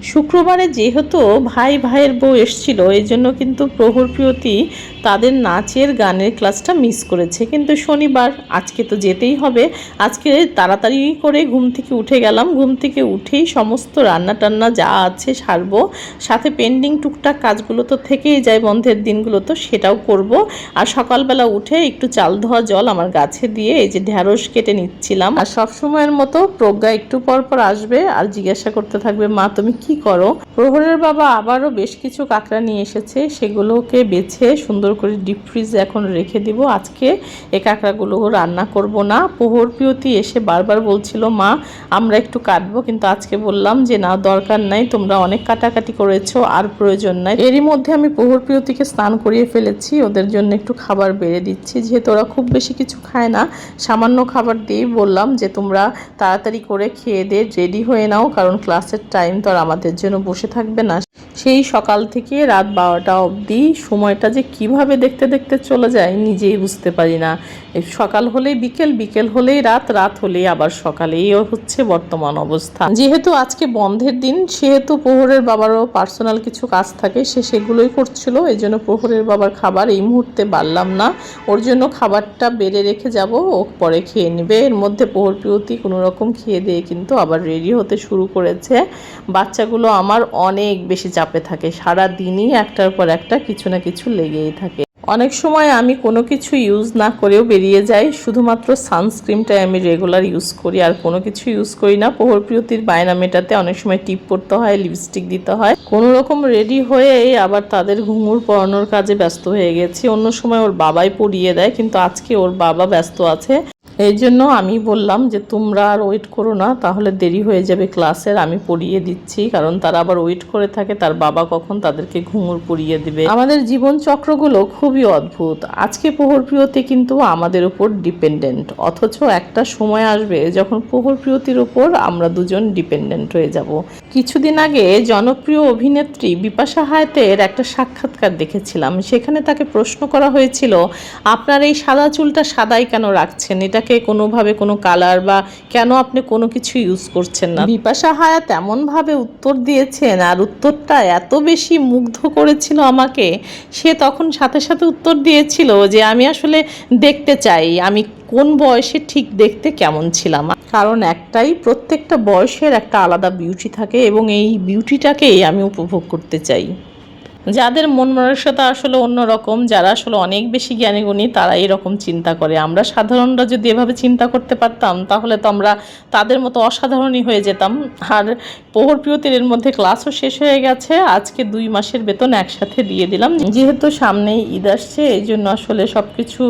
শুক্রবারে যেহেতু ভাই ভাইয়ের বউ এসেছিল, এই জন্য কিন্তু প্রহর প্রিয়তি তাদের নাচের গানের ক্লাসটা মিস করেছে। কিন্তু শনিবার আজকে তো যেতেই হবে। আজকে তাড়াতাড়ি করে ঘুম থেকে উঠে গেলাম। ঘুম থেকে উঠেই সমস্ত রান্না টান্না যা আছে সারবো, সাথে পেন্ডিং টুকটাক কাজগুলো তো থেকেই যায় বন্ধের দিনগুলো, তো সেটাও করব। আর সকালবেলা উঠে একটু চাল ধোয়া জল আমার গাছে দিয়ে এই যে ঢ্যাঁড়স কেটে নিচ্ছিলাম। আর সবসময়ের মতো প্রজ্ঞা একটু পর পর আসবে আর জিজ্ঞাসা করতে থাকবে, মা তুমি কি করো। প্রহরের বাবা আবারও বেশ কিছু কাঁকড়া নিয়ে এসেছে, সেগুলোকে বেছে সুন্দর করে ডিপ ফ্রিজে এখন রেখে দিব। আজকে এই কাঁকড়াগুলো রান্না করব না। প্রহর প্রিয়তি এসে বারবার বলছিল, মা আমরা একটু কাটবো, কিন্তু আজকে বললাম যে না, দরকার নাই, তোমরা অনেক কাটাকাটি করেছো, আর প্রয়োজন নাই। এরই মধ্যে আমি প্রহর প্রিয়তিকে স্নান করিয়ে ফেলেছি, ওদের জন্য একটু খাবার বেড়ে দিচ্ছি। যেহেতু ওরা খুব বেশি কিছু খায় না, সামান্য খাবার দিয়েই বললাম যে তোমরা তাড়াতাড়ি করে খেয়ে দিয়ে রেডি হয়ে নাও, কারণ ক্লাসের টাইম তো আর আমাদের জন্য বসে থাকবে না। সেই সকাল থেকে রাত 12টা অবধি সময়টা যে কিভাবে দেখতে দেখতে চলে যায় নিজেই বুঝতে পারি না। সকাল হলেই বিকেল, বিকেল হলেই রাত, রাত হলেই আবার সকাল, এই হচ্ছে বর্তমান অবস্থা। যেহেতু আজকে বন্ধের দিন, সেহেতু প্রহরের বাবারও পার্সোনাল কিছু কাজ থাকে, সে সেগুলোই করছিল। এই জন্য প্রহরের বাবার খাবার এই মুহূর্তে বাড়লাম না, ওর জন্য খাবারটা বেড়ে রেখে যাব, ও পরে খেয়ে নেবে। এর মধ্যে প্রহর প্রিয়তি কোনো রকম খেয়ে দিয়ে কিন্তু আবার রেডি হতে শুরু করেছে। বাচ্চাগুলো আমার অনেক বেশি চাপে থাকে, সারা দিনই একটার পর একটা কিছু না কিছু লেগেই থাকে। অনেক সময় আমি কোনো কিছু ইউজ না করেও বেরিয়ে যাই, শুধুমাত্র সানস্ক্রিনটাই আমি রেগুলার ইউজ করি, আর কোনো কিছু ইউজ করি না। প্রহর প্রিয়তির বায়না মেটাতে অনেক সময় টিপ পরতে হয়, লিপস্টিক দিতে হয়। কোনো রকম রেডি হয়ে আবার তাদের ঘুঙুর পরানোর কাজে ব্যস্ত হয়ে গেছি। অন্য সময় ওর বাবাই পরিয়ে দেয়, কিন্তু আজকে ওর বাবা ব্যস্ত আছে। এই জন্য আমি বললাম যে তোমরা আর ওয়েট করো না, তাহলে দেরি হয়ে যাবে ক্লাসের, আমি পড়িয়ে দিচ্ছি। কারণ তারা আবার ওয়েট করে থাকে তার বাবা কখন তাদেরকে ঘুঙুর পরিয়ে দিবে। আমাদের জীবন চক্রগুলো খুবই অদ্ভুত। আজকে প্রহর প্রিয়তি কিন্তু আমাদের উপর ডিপেন্ডেন্ট, অথচ একটা সময় আসবে যখন প্রহর প্রিয়তির উপর আমরা দুজন ডিপেন্ডেন্ট হয়ে যাব। কিছুদিন আগে জনপ্রিয় অভিনেত্রী বিপাশা হায়াতের একটা সাক্ষাৎকার দেখেছিলাম। সেখানে তাকে প্রশ্ন করা হয়েছিল, আপনার এই সাদা চুলটা সাদাই কেন রাখছেন, এটাকে কোনোভাবে কোনো কালার বা কেন আপনি কোনো কিছু ইউজ করছেন না। বিপাশা হায়াত এমনভাবে উত্তর দিয়েছেন, আর উত্তরটা এত বেশি মুগ্ধ করেছিল আমাকে। সে তখন সাথে সাথে উত্তর দিয়েছিল যে আমি আসলে দেখতে চাই আমি কোন বয়সে ঠিক দেখতে কেমন ছিলাম। কারণ একটাই, প্রত্যেকটা বয়সের একটা আলাদা বিউটি থাকে, এবং এই বিউটিটাকেই আমি উপভোগ করতে চাই। যাদের মন মানসিকতা আসলে অন্যরকম, যারা আসলে অনেক বেশি জ্ঞানীগুণী, তারা এরকম চিন্তা করে। আমরা সাধারণরা যদি এভাবে চিন্তা করতে পারতাম, তাহলে তো আমরা তাদের মতো অসাধারণই হয়ে যেতাম। আর প্রহর প্রিয়তির এর মধ্যে ক্লাসও শেষ হয়ে গেছে। আজকে 2 মাসের বেতন একসাথে দিয়ে দিলাম। যেহেতু সামনেই ঈদ আসছে, এই জন্য আসলে সব কিছু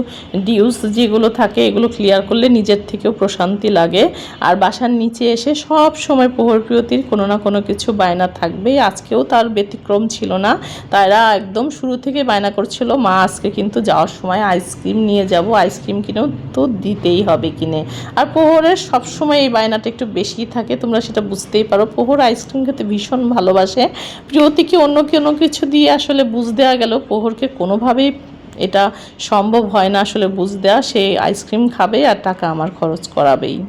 ডিউস যেগুলো থাকে এগুলো ক্লিয়ার করলে নিজের থেকেও প্রশান্তি লাগে। আর বাসার নিচে এসে সব সময় প্রহর প্রিয়তির কোনো না কোনো কিছু বায়না থাকবেই। আজকেও তার ব্যতিক্রম ছিল না। তারা একদম শুরু থেকে বায়না করছিল, মা আজকে কিন্তু যাওয়ার সময় আইসক্রিম নিয়ে যাব, আইসক্রিম কিনেও তো দিতেই হবে কিনে। আর প্রহরের সবসময় এই বায়নাটা একটু বেশি থাকে, তোমরা সেটা বুঝতেই পারো। প্রহর আইসক্রিম খেতে ভীষণ ভালোবাসে। প্রিয়তিকে অন্য কোনো কিছু দিয়ে আসলে বুঝ দেওয়া গেল, প্রহরকে কোনোভাবেই এটা সম্ভব হয় না আসলে বুঝ দেওয়া। সে আইসক্রিম খাবে আর টাকা আমার খরচ করাবেই।